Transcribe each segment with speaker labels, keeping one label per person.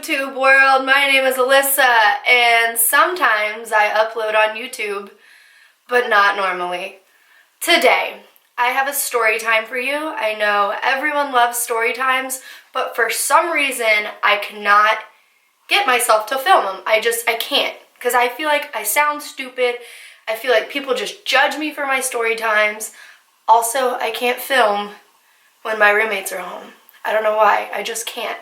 Speaker 1: YouTube world. My name is Alyssa, and sometimes I upload on YouTube, but not normally. Today, I have a story time for you. I know everyone loves story times, but for some reason, I cannot get myself to film them. I can't, because I feel like I sound stupid. I feel like people just judge me for my story times. Also, I can't film when my roommates are home. I don't know why, I just can't.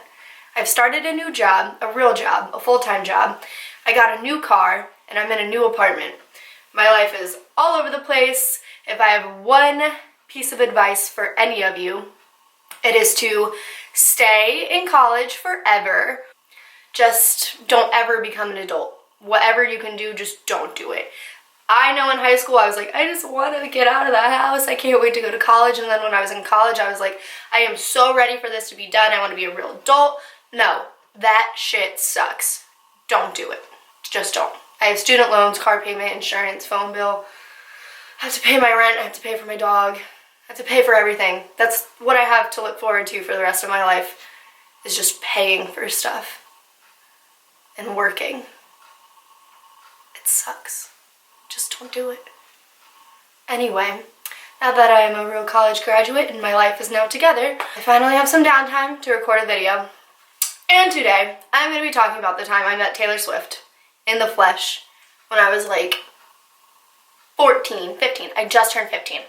Speaker 1: I've started a new job, a real job, a full-time job. I got a new car, and I'm in a new apartment. My life is all over the place. If I have one piece of advice for any of you, it is to stay in college forever. Just don't ever become an adult. Whatever you can do, just don't do it. I know in high school I was like, I just want to get out of the house. I can't wait to go to college. And then when I was in college, I was like, I am so ready for this to be done. I want to be a real adult. No, that shit sucks. Don't do it. Just don't. I have student loans, car payment, insurance, phone bill. I have to pay my rent. I have to pay for my dog. I have to pay for everything. That's what I have to look forward to for the rest of my life, is just paying for stuff and working. It sucks. Just don't do it. Anyway, now that I am a real college graduate and my life is now together, I finally have some downtime to record a video. And today, I'm going to be talking about the time I met Taylor Swift in the flesh when I was like 15. I just turned 15.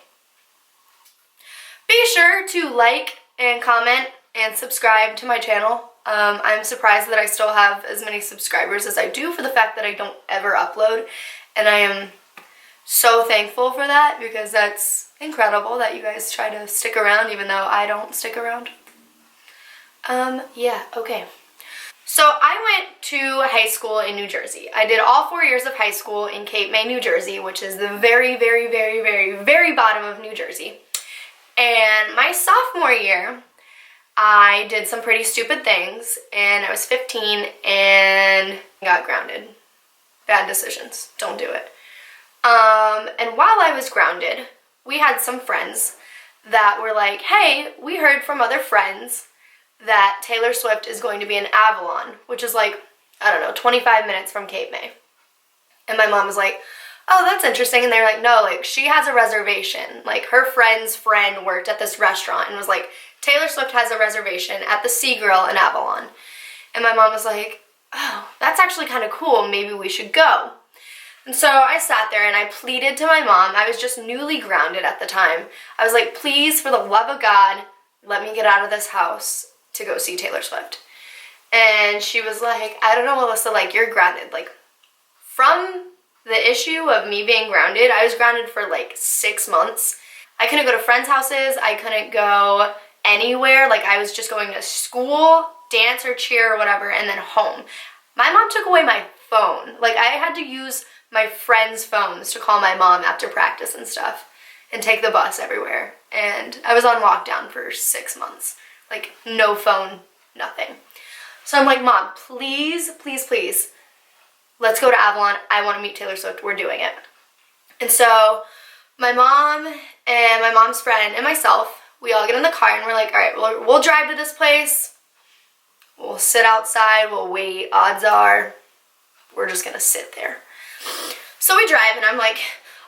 Speaker 1: Be sure to like and comment and subscribe to my channel. I'm surprised that I still have as many subscribers as I do for the fact that I don't ever upload. And I am so thankful for that, because that's incredible that you guys try to stick around even though I don't stick around. Yeah, okay. So I went to high school in New Jersey. I did all 4 years of high school in Cape May, New Jersey, which is the very, very, very, very, very bottom of New Jersey. And my sophomore year, I did some pretty stupid things, and I was 15 and got grounded. Bad decisions. Don't do it. And while I was grounded, we had some friends that were like, hey, we heard from other friends that Taylor Swift is going to be in Avalon, which is like, I don't know, 25 minutes from Cape May. And my mom was like, oh, that's interesting. And they were like, no, like, she has a reservation. Like, her friend's friend worked at this restaurant and was like, Taylor Swift has a reservation at the Sea Grill in Avalon. And my mom was like, oh, that's actually kind of cool. Maybe we should go. And so I sat there and I pleaded to my mom. I was just newly grounded at the time. I was like, please, for the love of God, let me get out of this house to go see Taylor Swift. And she was like, I don't know, Melissa, like, you're grounded. Like, from the issue of me being grounded, I was grounded for like 6 months. I couldn't go to friends' houses. I couldn't go anywhere. Like, I was just going to school, dance or cheer or whatever, and then home. My mom took away my phone. Like, I had to use my friends' phones to call my mom after practice and stuff and take the bus everywhere. And I was on lockdown for 6 months. Like, no phone, nothing. So I'm like, Mom, please, please, please, let's go to Avalon. I want to meet Taylor Swift. We're doing it. And so my mom and my mom's friend and myself, we all get in the car and we're like, all right, we'll drive to this place. We'll sit outside. We'll wait. Odds are we're just going to sit there. So we drive and I'm like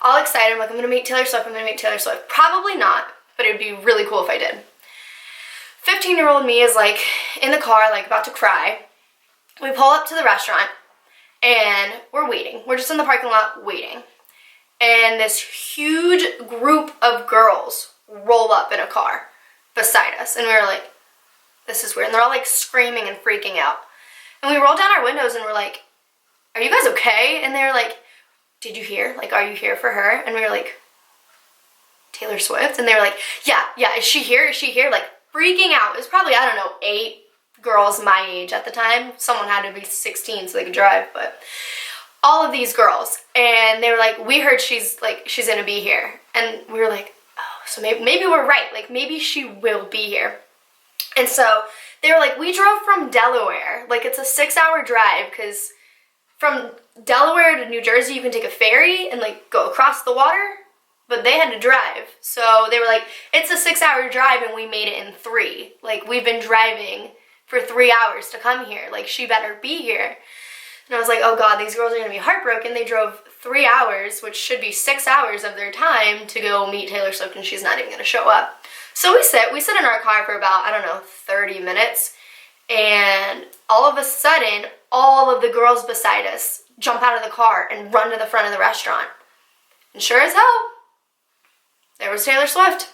Speaker 1: all excited. I'm like, I'm going to meet Taylor Swift. I'm going to meet Taylor Swift. Probably not, but it'd be really cool if I did. 15-year-old me is like in the car, like about to cry. We pull up to the restaurant and we're waiting. We're just in the parking lot waiting. And this huge group of girls roll up in a car beside us. And we were like, this is weird. And they're all like screaming and freaking out. And we rolled down our windows and we're like, are you guys okay? And they were like, did you hear? Like, are you here for her? And we were like, Taylor Swift? And they were like, yeah, is she here? Is she here? Like, freaking out. It was probably, I don't know, 8 girls my age at the time. Someone had to be 16 so they could drive, but all of these girls. And they were like, we heard she's gonna be here. And we were like, oh, so maybe we're right. Like, maybe she will be here. And so they were like, we drove from Delaware. Like, it's a 6-hour drive, because from Delaware to New Jersey, you can take a ferry and like go across the water. But they had to drive. So they were like, it's a 6-hour drive and we made it in 3. Like, we've been driving for 3 hours to come here. Like, she better be here. And I was like, oh God, these girls are gonna be heartbroken. They drove 3 hours, which should be 6 hours of their time, to go meet Taylor Swift, and she's not even gonna show up. So we sit in our car for about, I don't know, 30 minutes, and all of a sudden, all of the girls beside us jump out of the car and run to the front of the restaurant. And sure as hell, there was Taylor Swift.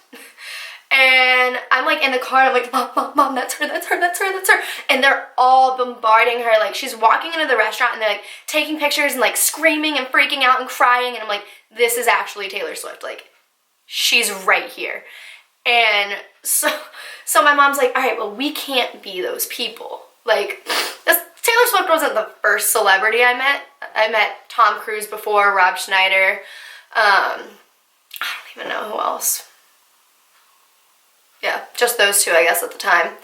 Speaker 1: And I'm like in the car, and I'm like, mom, that's her. And they're all bombarding her. Like, she's walking into the restaurant, and they're like taking pictures and like screaming and freaking out and crying. And I'm like, this is actually Taylor Swift. Like, she's right here. And so my mom's like, all right, well, we can't be those people. Like, Taylor Swift wasn't the first celebrity I met. I met Tom Cruise before, Rob Schneider. I don't even know who else. Yeah, just those two, I guess, at the time.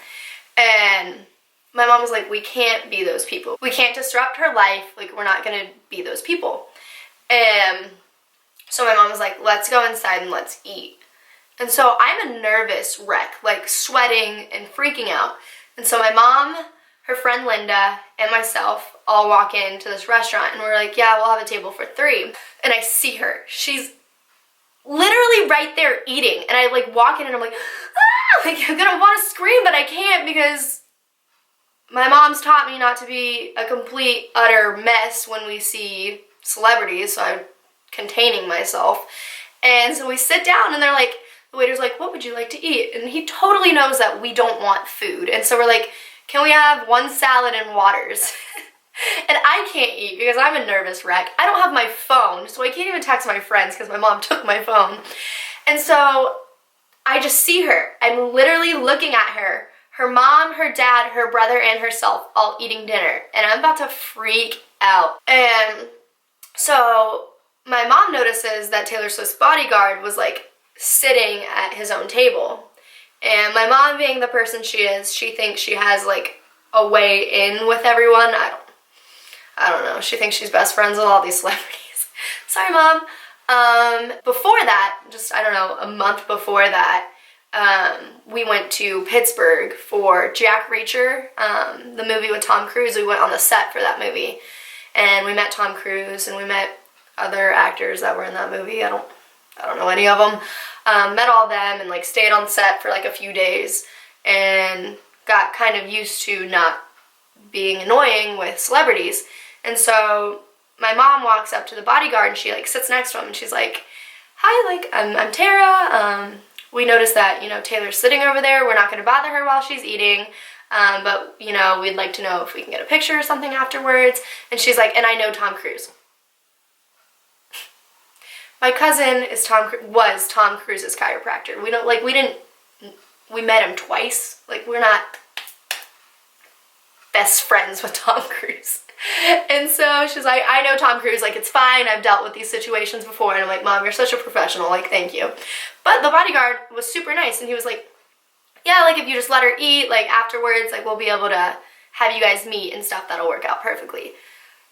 Speaker 1: And my mom was like, we can't be those people. We can't disrupt her life. Like, we're not going to be those people. And so my mom was like, let's go inside and let's eat. And so I'm a nervous wreck, like sweating and freaking out. And so my mom, her friend Linda, and myself all walk into this restaurant, and we're like, yeah, we'll have a table for 3. And I see her. She's literally right there eating. And I like walk in, and I'm like, like, I'm gonna want to scream, but I can't, because my mom's taught me not to be a complete, utter mess when we see celebrities, so I'm containing myself. And so we sit down, and they're like, the waiter's like, what would you like to eat? And he totally knows that we don't want food. And so we're like, can we have 1 salad and waters? And I can't eat because I'm a nervous wreck. I don't have my phone, so I can't even text my friends because my mom took my phone. And so I just see her. I'm literally looking at her. Her mom, her dad, her brother, and herself all eating dinner. And I'm about to freak out. And so my mom notices that Taylor Swift's bodyguard was like sitting at his own table. And my mom, being the person she is, she thinks she has like a way in with everyone. I don't know. She thinks she's best friends with all these celebrities. Sorry, Mom. Before that, just, I don't know, a month before that, we went to Pittsburgh for Jack Reacher, the movie with Tom Cruise. We went on the set for that movie, and we met Tom Cruise, and we met other actors that were in that movie. I don't know any of them. Met all of them, and like stayed on set for like a few days, and got kind of used to not being annoying with celebrities. And so my mom walks up to the bodyguard, and she like sits next to him, and she's like, hi, like, I'm Tara. We noticed that, you know, Taylor's sitting over there. We're not going to bother her while she's eating. But, you know, we'd like to know if we can get a picture or something afterwards. And she's like, and I know Tom Cruise. My cousin was Tom Cruise's chiropractor. We met him twice. Like, we're not best friends with Tom Cruise. And so she's like, I know Tom Cruise, like, it's fine, I've dealt with these situations before. And I'm like, Mom, you're such a professional, like, thank you. But the bodyguard was super nice, and he was like, yeah, like, if you just let her eat, like, afterwards, like, we'll be able to have you guys meet and stuff. That'll work out perfectly.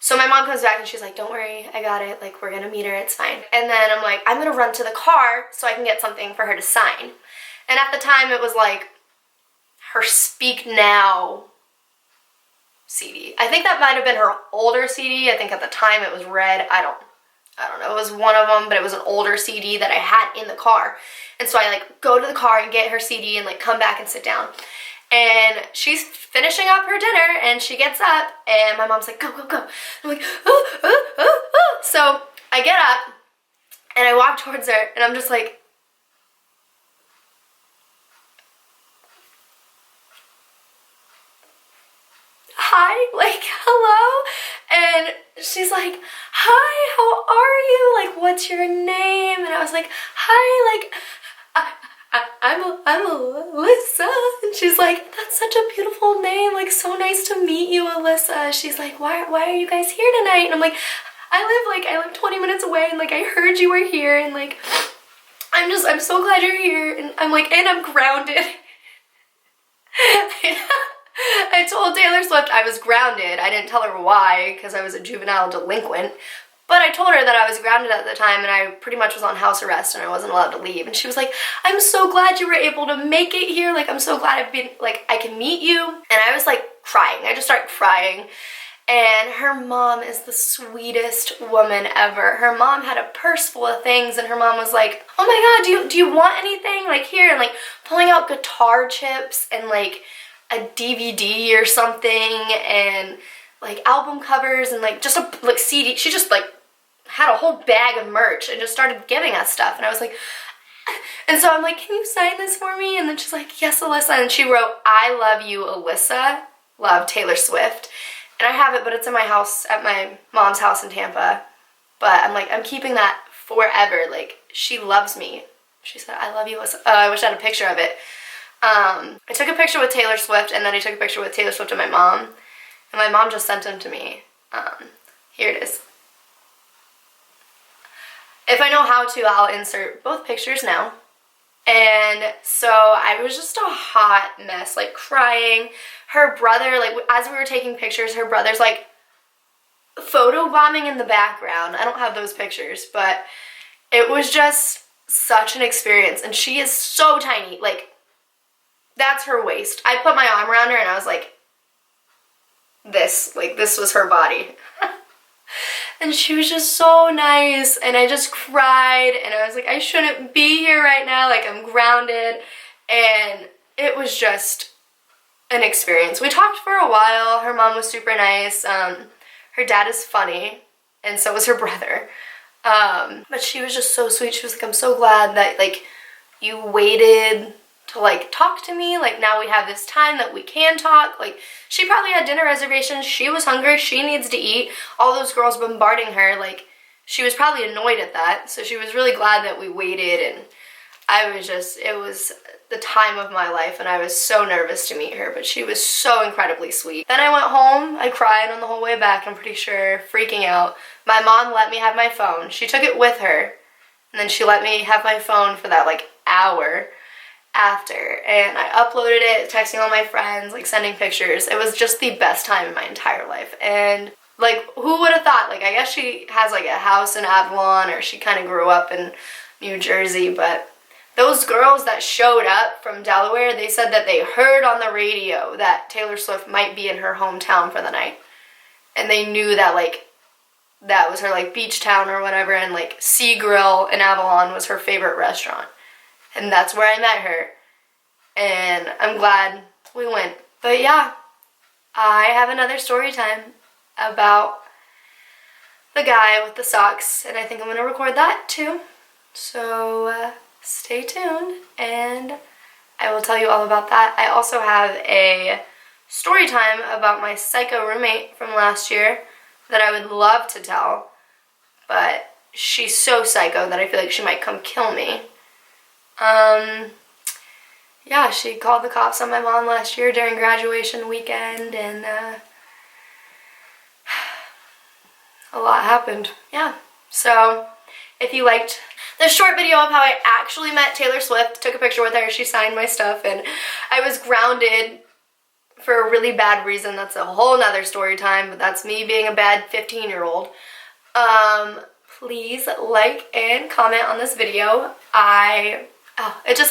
Speaker 1: So my mom comes back, and she's like, don't worry, I got it, like, we're gonna meet her, it's fine. And then I'm like, I'm gonna run to the car so I can get something for her to sign. And at the time, it was like her Speak Now CD. I think that might have been her older CD. I think at the time it was red. I don't know. It was one of them, but it was an older CD that I had in the car. And so I like go to the car and get her CD and like come back and sit down. And she's finishing up her dinner, and she gets up, and my mom's like, go, go, go. I'm like, oh, oh, oh, oh. So I get up and I walk towards her, and I'm just like, hi, like, hello. And she's like, hi, how are you? Like, what's your name? And I was like, hi, like, I'm Alyssa. And she's like, that's such a beautiful name. Like, so nice to meet you, Alyssa. She's like, why are you guys here tonight? And I'm like, I live 20 minutes away, and like, I heard you were here, and like, I'm so glad you're here. And I'm like, and I'm grounded. I told Taylor Swift I was grounded. I didn't tell her why, because I was a juvenile delinquent. But I told her that I was grounded at the time and I pretty much was on house arrest and I wasn't allowed to leave. And she was like, I'm so glad you were able to make it here. Like, I'm so glad I can meet you. And I was like crying. I just started crying. And her mom is the sweetest woman ever. Her mom had a purse full of things and her mom was like, oh my God, do you want anything? Like, here, and like pulling out guitar chips and like a DVD or something and like album covers and like just a like CD. She just like had a whole bag of merch and just started giving us stuff. And I was like, and so I'm like, can you sign this for me? And then she's like, yes, Alyssa. And she wrote, I love you, Alyssa. Love, Taylor Swift. And I have it, but it's in my house, at my mom's house in Tampa. But I'm like, I'm keeping that forever. Like, she loves me. She said, I love you, Alyssa. I wish I had a picture of it. I took a picture with Taylor Swift, and then I took a picture with Taylor Swift and my mom. And my mom just sent them to me. Here it is. If I know how to, I'll insert both pictures now. And so I was just a hot mess, like crying. Her brother, like as we were taking pictures, her brother's like photo bombing in the background. I don't have those pictures, but it was just such an experience. And she is so tiny, like that's her waist. I put my arm around her and I was like this was her body. And she was just so nice, and I just cried, and I was like, I shouldn't be here right now, like I'm grounded, and it was just an experience. We talked for a while. Her mom was super nice. Her dad is funny, and so was her brother. But she was just so sweet. She was like, I'm so glad that like you waited to like talk to me. Like now we have this time that we can talk. Like she probably had dinner reservations. She was hungry. She needs to eat. All those girls bombarding her. Like she was probably annoyed at that. So she was really glad that we waited, and it was the time of my life, and I was so nervous to meet her, but she was so incredibly sweet. Then I went home. I cried on the whole way back, I'm pretty sure, freaking out. My mom let me have my phone. She took it with her, and then she let me have my phone for that like hour after, and I uploaded it, texting all my friends, like sending pictures. It was just the best time in my entire life. And like, who would have thought? Like, I guess she has like a house in Avalon, or she kind of grew up in New Jersey, but those girls that showed up from Delaware, they said that they heard on the radio that Taylor Swift might be in her hometown for the night, and they knew that like that was her like beach town or whatever, and like Sea Grill in Avalon was her favorite restaurant. And that's where I met her. And I'm glad we went. But yeah, I have another story time about the guy with the socks. And I think I'm going to record that too. So stay tuned and I will tell you all about that. I also have a story time about my psycho roommate from last year that I would love to tell. But she's so psycho that I feel like she might come kill me. Yeah, she called the cops on my mom last year during graduation weekend, and a lot happened. Yeah, so if you liked the short video of how I actually met Taylor Swift, took a picture with her, she signed my stuff, and I was grounded for a really bad reason. That's a whole nother story time, but that's me being a bad 15-year-old. Please like and comment on this video.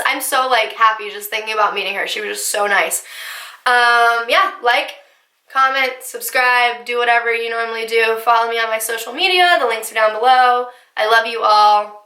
Speaker 1: I'm so like happy just thinking about meeting her. She was just so nice. Yeah, like, comment, subscribe, do whatever you normally do. Follow me on my social media. The links are down below. I love you all.